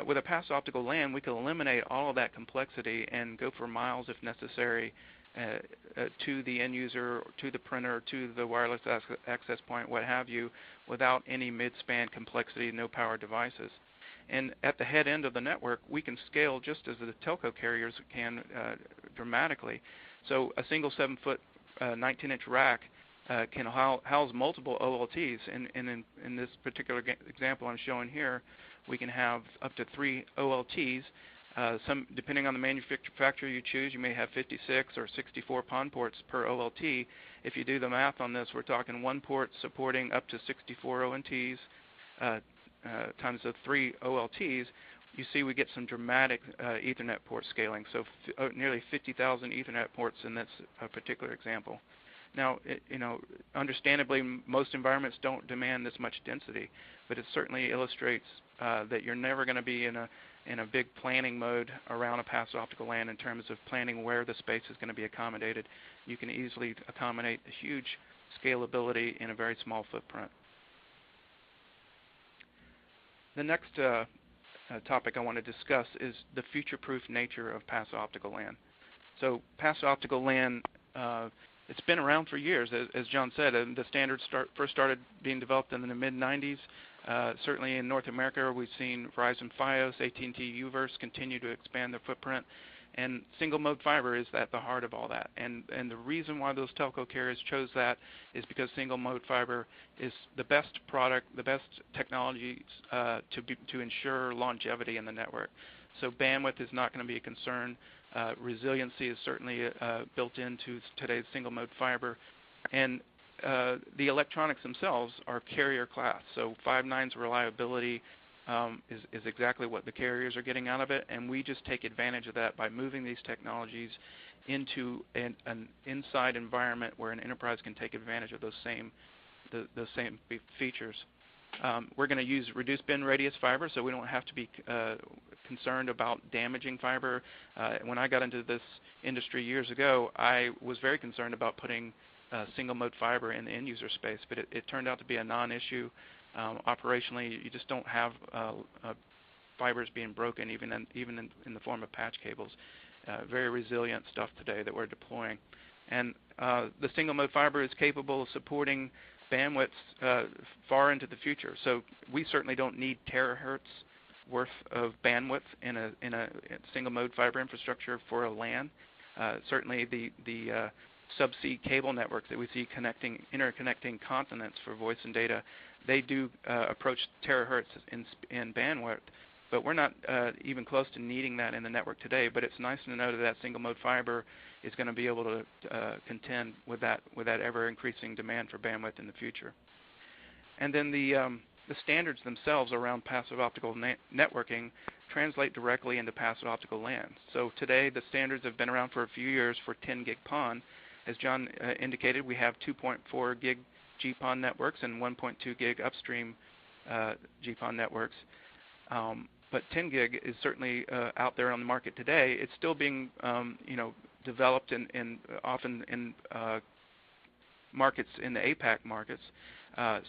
With a passive optical LAN, we can eliminate all of that complexity and go for miles if necessary to the end user, to the printer, to the wireless access point, what have you, without any mid-span complexity, no power devices. And at the head end of the network, we can scale just as the telco carriers can dramatically. So a single 7-foot 19-inch rack can house multiple OLTs. And in this particular example I'm showing here, we can have up to 3 OLTs. Depending on the manufacturer you choose, you may have 56 or 64 PON ports per OLT. If you do the math on this, we're talking 1 port supporting up to 64 ONTs times the 3 OLTs. You see we get some dramatic Ethernet port scaling, so nearly 50,000 Ethernet ports in this particular example. Now, understandably, most environments don't demand this much density, but it certainly illustrates that you're never going to be in a big planning mode around a passive optical LAN in terms of planning where the space is going to be accommodated. You can easily accommodate a huge scalability in a very small footprint. The next topic I want to discuss is the future-proof nature of passive optical LAN. So passive optical LAN, it's been around for years, as John said. The standards first started being developed in the mid-90s. Certainly in North America, we've seen Verizon Fios, AT&T UVerse continue to expand their footprint, and single-mode fiber is at the heart of all that. And the reason why those telco carriers chose that is because single-mode fiber is the best product, the best technology to ensure longevity in the network. So bandwidth is not going to be a concern. Resiliency is certainly built into today's single-mode fiber. And the electronics themselves are carrier class. So 5.9's reliability is exactly what the carriers are getting out of it, and we just take advantage of that by moving these technologies into an inside environment where an enterprise can take advantage of those same features. We're going to use reduced bend radius fiber, so we don't have to be concerned about damaging fiber. When I got into this industry years ago, I was very concerned about putting single-mode fiber in the end-user space, but it turned out to be a non-issue. Operationally, you just don't have fibers being broken, even in the form of patch cables. Very resilient stuff today that we're deploying. And the single-mode fiber is capable of supporting bandwidths far into the future. So we certainly don't need terahertz worth of bandwidth in a single-mode fiber infrastructure for a LAN. Certainly the subsea cable networks that we see interconnecting continents for voice and data, they do approach terahertz in bandwidth, but we're not even close to needing that in the network today. But it's nice to know that single-mode fiber is going to be able to contend with that ever-increasing demand for bandwidth in the future. And then the standards themselves around passive optical networking translate directly into passive optical LAN. So today the standards have been around for a few years for 10 gig PON. As John indicated, we have 2.4 gig GPON networks and 1.2 gig upstream GPON networks. But 10 gig is certainly out there on the market today. It's still being developed and often in markets in the APAC markets.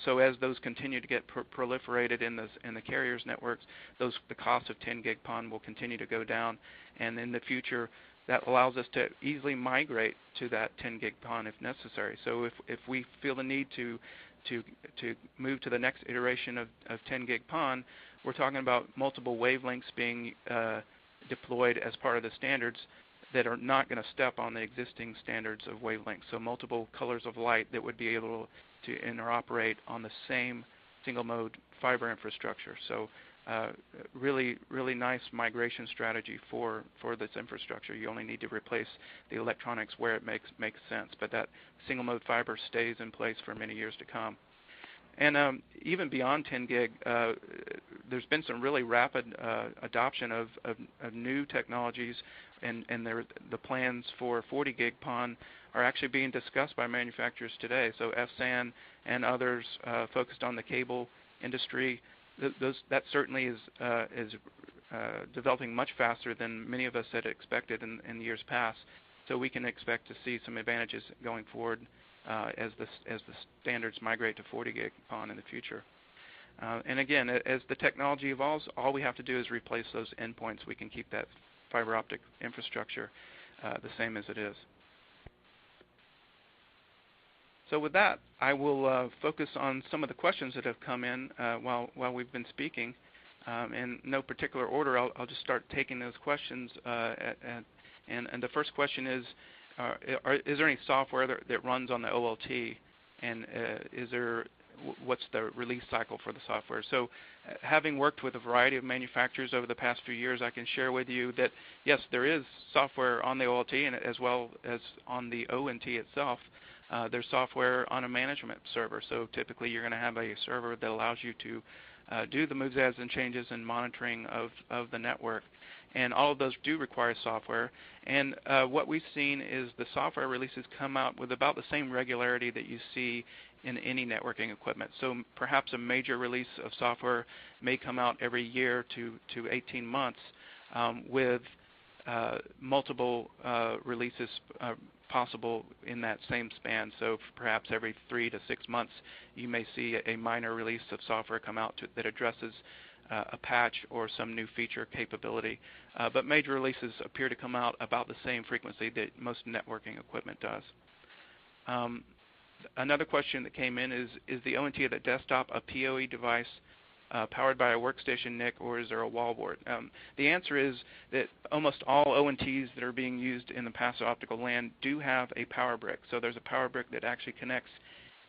So as those continue to get proliferated in the carriers' networks, the cost of 10 gig PON will continue to go down, and in the future, that allows us to easily migrate to that 10 gig PON if necessary. So if we feel the need to move to the next iteration of 10 gig PON, we're talking about multiple wavelengths being deployed as part of the standards that are not going to step on the existing standards of wavelengths. So multiple colors of light that would be able to interoperate on the same single mode fiber infrastructure. So really nice migration strategy for this infrastructure. You only need to replace the electronics where it makes sense, but that single mode fiber stays in place for many years to come. And even beyond 10 gig, there's been some really rapid adoption of new technologies, and the plans for 40 gig PON are actually being discussed by manufacturers today. So FSAN and others focused on the cable industry, that certainly is developing much faster than many of us had expected in years past. So we can expect to see some advantages going forward as the standards migrate to 40 gig PON in the future. And again, as the technology evolves, all we have to do is replace those endpoints. We can keep that fiber optic infrastructure the same as it is. So with that, I will focus on some of the questions that have come in while we've been speaking. In no particular order, I'll just start taking those questions. And the first question is there any software that runs on the OLT, and what's the release cycle for the software? So having worked with a variety of manufacturers over the past few years, I can share with you that, yes, there is software on the OLT and as well as on the ONT itself. There's software on a management server. So typically you're going to have a server that allows you to do the moves, adds, and changes and monitoring of the network. And all of those do require software. And what we've seen is the software releases come out with about the same regularity that you see in any networking equipment. So perhaps a major release of software may come out every year to 18 months with multiple releases possible in that same span. So perhaps every 3 to 6 months you may see a minor release of software come out that addresses a patch or some new feature capability. But major releases appear to come out about the same frequency that most networking equipment does. Another question that came in is the ONT of the desktop a PoE device powered by a workstation NIC, or is there a wallboard? The answer is that almost all ONTs that are being used in the passive optical LAN do have a power brick. So there's a power brick that actually connects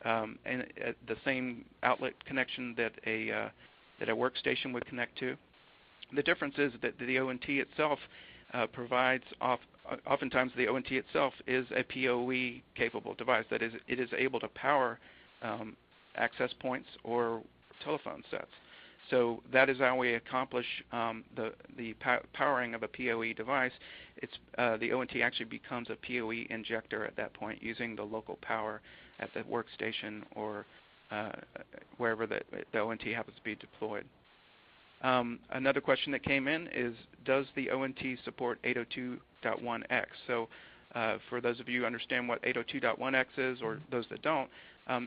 the same outlet connection that a workstation would connect to. The difference is that the ONT itself provides oftentimes the ONT itself is a PoE capable device. That is, it is able to power access points or telephone sets. So that is how we accomplish the powering of a PoE device. It's the ONT actually becomes a PoE injector at that point, using the local power at the workstation or wherever the ONT happens to be deployed. Another question that came in is, does the ONT support 802.1x? So for those of you who understand what 802.1x is, or those that don't,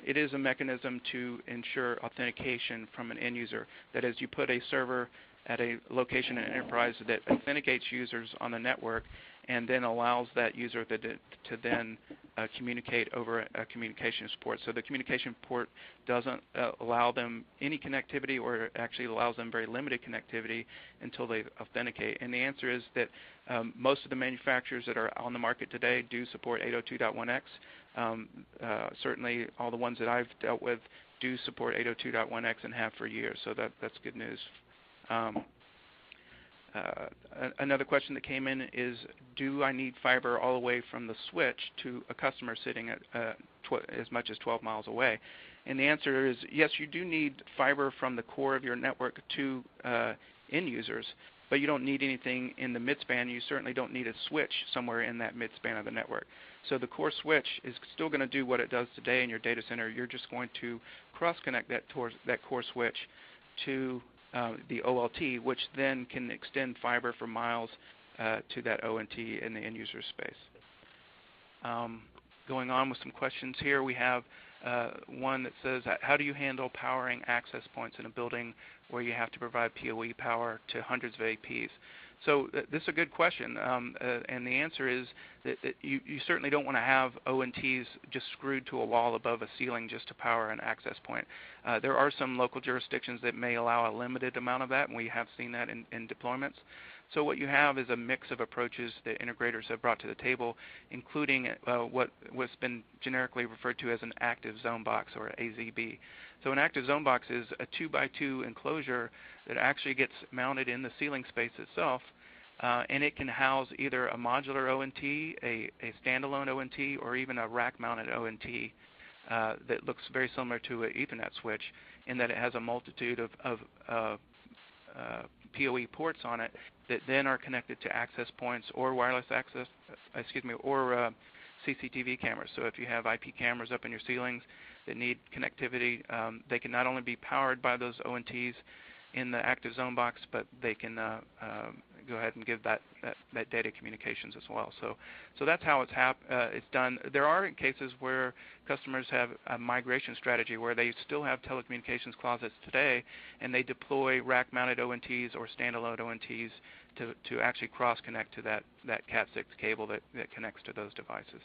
it is a mechanism to ensure authentication from an end user. That is, you put a server at a location in an enterprise that authenticates users on the network and then allows that user to then communicate over a communications port. So the communication port doesn't allow them any connectivity, or it actually allows them very limited connectivity until they authenticate. And the answer is that most of the manufacturers that are on the market today do support 802.1x. Certainly all the ones that I've dealt with do support 802.1x and have for years, so that's good news. Another question that came in is, do I need fiber all the way from the switch to a customer sitting at as much as 12 miles away? And the answer is yes, you do need fiber from the core of your network to end users, but you don't need anything in the midspan. You certainly don't need a switch somewhere in that midspan of the network. So the core switch is still going to do what it does today in your data center. You're just going to cross-connect that core switch to the OLT, which then can extend fiber for miles to that ONT in the end user space. Going on with some questions here, we have one that says, how do you handle powering access points in a building where you have to provide PoE power to hundreds of APs? So this is a good question, and the answer is that you certainly don't want to have ONTs just screwed to a wall above a ceiling just to power an access point. There are some local jurisdictions that may allow a limited amount of that, and we have seen that in deployments. So what you have is a mix of approaches that integrators have brought to the table, including what's been generically referred to as an active zone box, or AZB. So an active zone box is a 2x2 enclosure that actually gets mounted in the ceiling space itself, and it can house either a modular ONT, a standalone ONT, or even a rack-mounted ONT that looks very similar to an Ethernet switch, in that it has a multitude of PoE ports on it that then are connected to access points or wireless access, or CCTV cameras. So if you have IP cameras up in your ceilings that need connectivity, they can not only be powered by those ONTs in the active zone box, but they can go ahead and give that data communications as well. So that's how it's done. There are cases where customers have a migration strategy where they still have telecommunications closets today, and they deploy rack-mounted ONTs or standalone ONTs to actually cross-connect to that Cat6 cable that connects to those devices.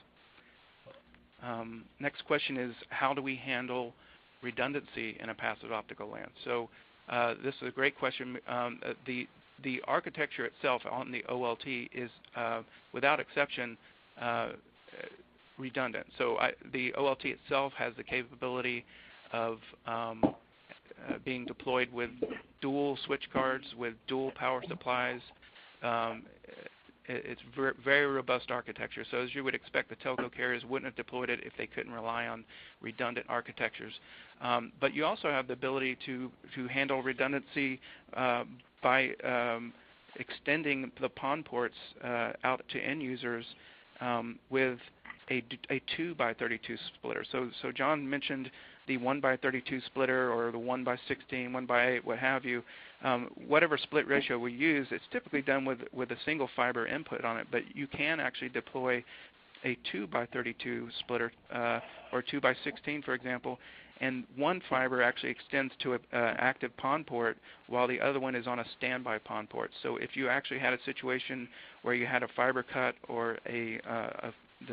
Next question is, how do we handle redundancy in a passive optical LAN? So this is a great question. The architecture itself on the OLT is, without exception, redundant. So the OLT itself has the capability of being deployed with dual switch cards, with dual power supplies. It's very robust architecture. So as you would expect, the telco carriers wouldn't have deployed it if they couldn't rely on redundant architectures. But you also have the ability to handle redundancy by extending the PON ports out to end users with a 2x32 splitter. So John mentioned the 1x32 splitter, or the 1x16, 1x8, what have you. Whatever split ratio we use, it's typically done with a single fiber input on it, but you can actually deploy a 2x32 splitter or 2x16, for example, and one fiber actually extends to an active PON port while the other one is on a standby PON port. So if you actually had a situation where you had a fiber cut or the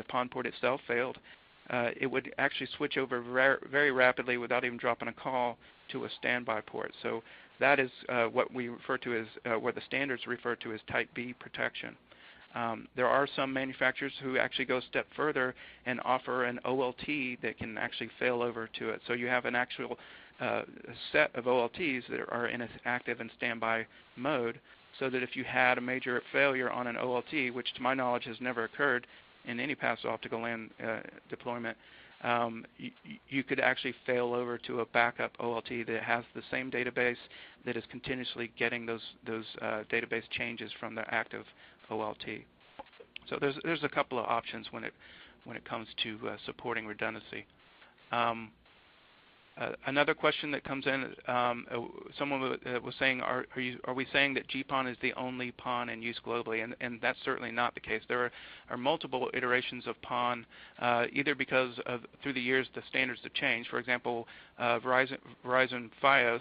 PON port itself failed, it would actually switch over very rapidly without even dropping a call to a standby port. So that is what we refer to as, what the standards refer to as Type B protection. There are some manufacturers who actually go a step further and offer an OLT that can actually fail over to it. So you have an actual set of OLTs that are in an active and standby mode, so that if you had a major failure on an OLT, which to my knowledge has never occurred in any passive optical LAN deployment, you could actually fail over to a backup OLT that has the same database, that is continuously getting those database changes from the active OLT. So there's a couple of options when it comes to supporting redundancy. Another question that comes in, someone was saying, are we saying that GPON is the only PON in use globally? And that's certainly not the case. There are multiple iterations of PON, either because through the years the standards have changed. For example, Verizon Fios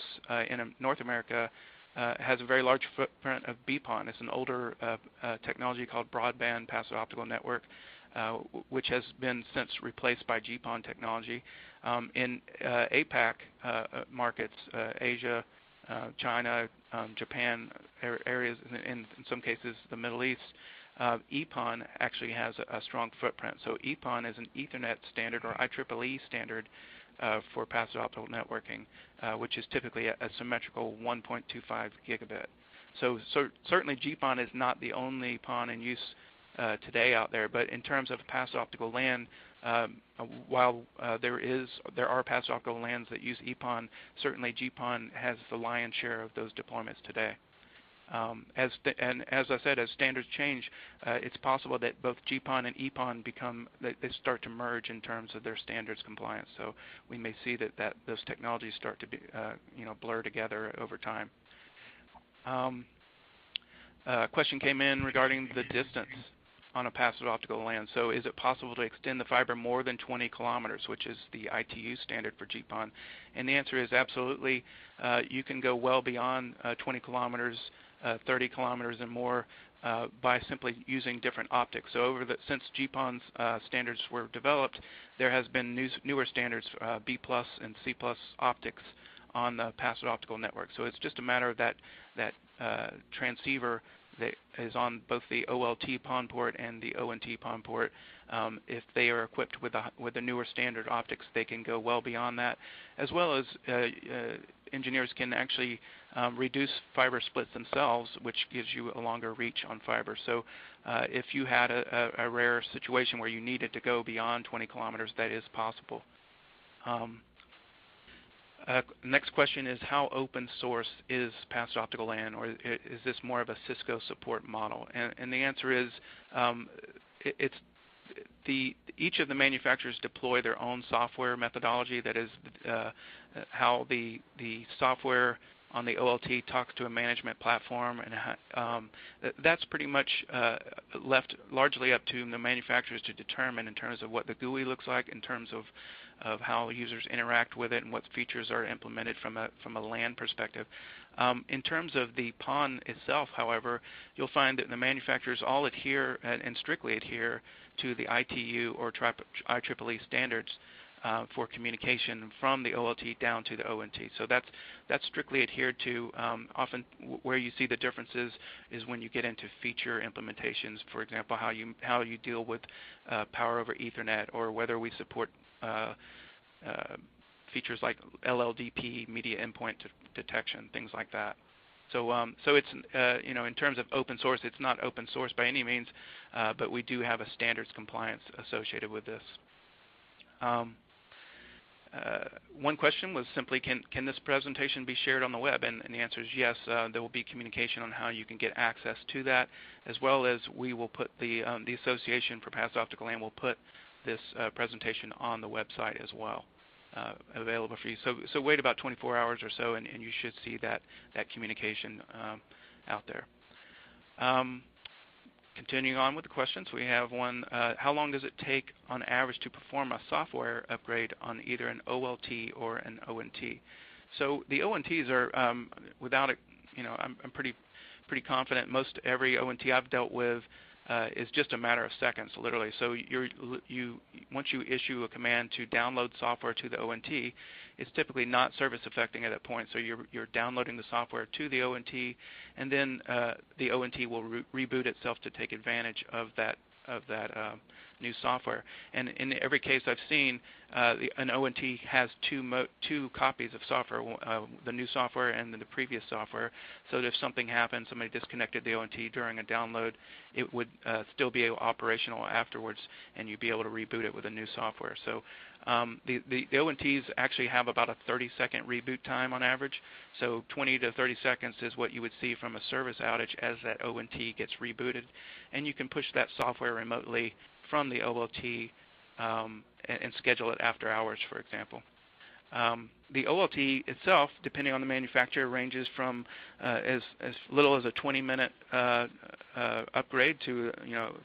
in North America has a very large footprint of BPON. It's an older technology called broadband passive optical network, which has been since replaced by GPON technology. In APAC markets, Asia, China, Japan areas, in some cases the Middle East, EPON actually has a strong footprint. So EPON is an Ethernet standard or IEEE standard for passive optical networking, which is typically a symmetrical 1.25 gigabit. So certainly GPON is not the only PON in use today out there, but in terms of passive optical LAN, while there are passive optical LANs that use EPON, certainly GPON has the lion's share of those deployments today. As I said, as standards change, it's possible that both GPON and EPON they start to merge in terms of their standards compliance. So we may see that those technologies start to be blur together over time. A question came in regarding the distance on a passive optical LAN. So is it possible to extend the fiber more than 20 kilometers, which is the ITU standard for GPON? And the answer is absolutely. You can go well beyond 20 kilometers, 30 kilometers and more by simply using different optics. So since GPON's standards were developed, there has been newer standards, B+ and C+ optics on the passive optical network. So it's just a matter of that transceiver that is on both the OLT PON port and the ONT PON port. If they are equipped with the newer standard optics, they can go well beyond that, as well as engineers can actually reduce fiber splits themselves, which gives you a longer reach on fiber. So if you had a rare situation where you needed to go beyond 20 kilometers, that is possible. Next question is, how open source is passive optical LAN, or is this more of a Cisco support model? And the answer is, each of the manufacturers deploy their own software methodology. That is how the software on the OLT talks to a management platform, and that's pretty much left largely up to the manufacturers to determine in terms of what the GUI looks like, in terms of how users interact with it, and what features are implemented from a LAN perspective. In terms of the PON itself, however, you'll find that the manufacturers all adhere and strictly adhere to the ITU or IEEE standards for communication from the OLT down to the ONT. So that's strictly adhered to. Often where you see the differences is when you get into feature implementations. For example, how you deal with power over Ethernet, or whether we support features like LLDP, media endpoint detection, things like that. So it's in terms of open source, it's not open source by any means, but we do have a standards compliance associated with this. One question was simply, can this presentation be shared on the web? And the answer is yes. There will be communication on how you can get access to that, as well as we will put the Association for Passive Optical LAN will put this presentation on the website as well, available for you. So wait about 24 hours or so, and you should see that communication out there. Continuing on with the questions, we have one, how long does it take on average to perform a software upgrade on either an OLT or an ONT? So the ONTs are, without it, I'm pretty confident most every ONT I've dealt with is just a matter of seconds, literally. So once you issue a command to download software to the ONT, it's typically not service affecting at that point. So you're downloading the software to the ONT, and then the ONT will reboot itself to take advantage of that new software. And in every case I've seen, an ONT has two copies of software, the new software and then the previous software, so that if something happened, somebody disconnected the ONT during a download, it would still be operational afterwards, and you'd be able to reboot it with a new software. So the ONTs actually have about a 30-second reboot time on average, so 20 to 30 seconds is what you would see from a service outage as that ONT gets rebooted, and you can push that software remotely from the OLT and schedule it after hours, for example. The OLT itself, depending on the manufacturer, ranges from as little as a 20-minute upgrade to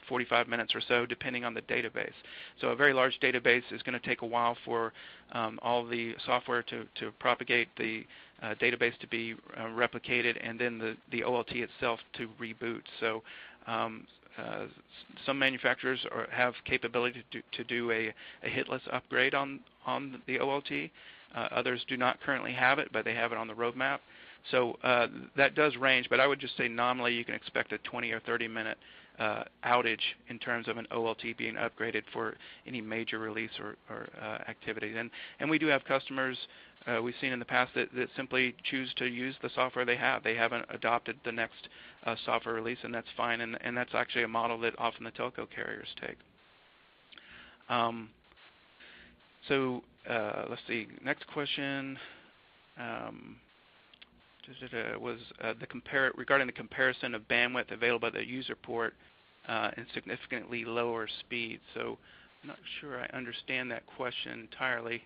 45 minutes or so, depending on the database. So a very large database is going to take a while for all the software to propagate, the database to be replicated, and then the OLT itself to reboot. So some manufacturers have capability to do a hitless upgrade on the OLT. Others do not currently have it, but they have it on the roadmap. So that does range, but I would just say nominally you can expect a 20 or 30-minute outage in terms of an OLT being upgraded for any major release or activity. And we do have customers we've seen in the past that simply choose to use the software they have. They haven't adopted the next software release, and that's fine, and that's actually a model that often the telco carriers take. Let's see, next question was regarding the comparison of bandwidth available at the user port and significantly lower speed. So I'm not sure I understand that question entirely.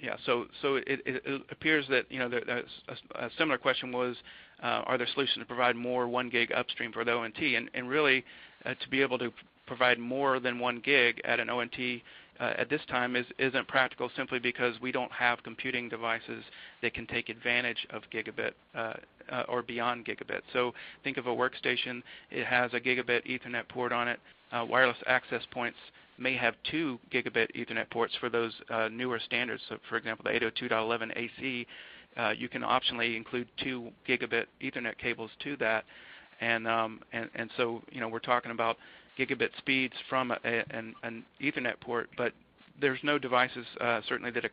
Yeah, so it appears that a similar question was, are there solutions to provide more 1 gig upstream for the ONT? And really, to be able to provide more than 1 gig at an ONT at this time isn't practical, simply because we don't have computing devices that can take advantage of gigabit or beyond gigabit. So think of a workstation. It has a gigabit Ethernet port on it. Wireless access points may have 2 gigabit Ethernet ports for those newer standards. So, for example, the 802.11 AC, you can optionally include 2 gigabit Ethernet cables to that, and so we're talking about gigabit speeds from an Ethernet port, but there's no devices certainly that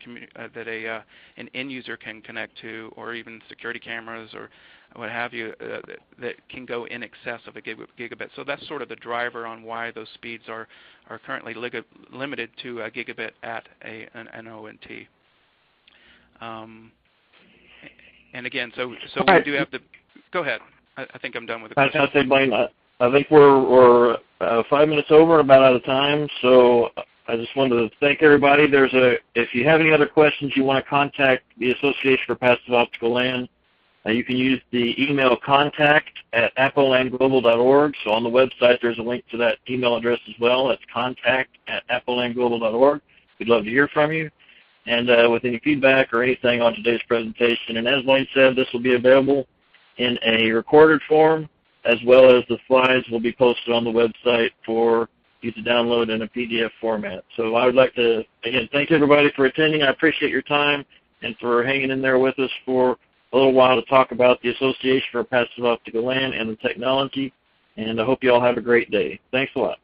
an end user can connect to, or even security cameras or what have you, that can go in excess of a gigabit. So that's sort of the driver on why those speeds are currently limited to a gigabit at an ONT. And again, so we do have the. Go ahead. I think I'm done with the question. I think, Blaine, I think we're 5 minutes over and about out of time. So I just wanted to thank everybody. If you have any other questions you want to contact the Association for Passive Optical LAN, you can use the email contact@apolanglobal.org. So on the website, there's a link to that email address as well. That's contact@apolanglobal.org. We'd love to hear from you. And with any feedback or anything on today's presentation. And as Blaine said, this will be available in a recorded form, as well as the slides will be posted on the website for you to download in a PDF format. So I would like to, again, thank everybody for attending. I appreciate your time and for hanging in there with us for a little while to talk about the Association for Passive Optical LAN and the technology. And I hope you all have a great day. Thanks a lot.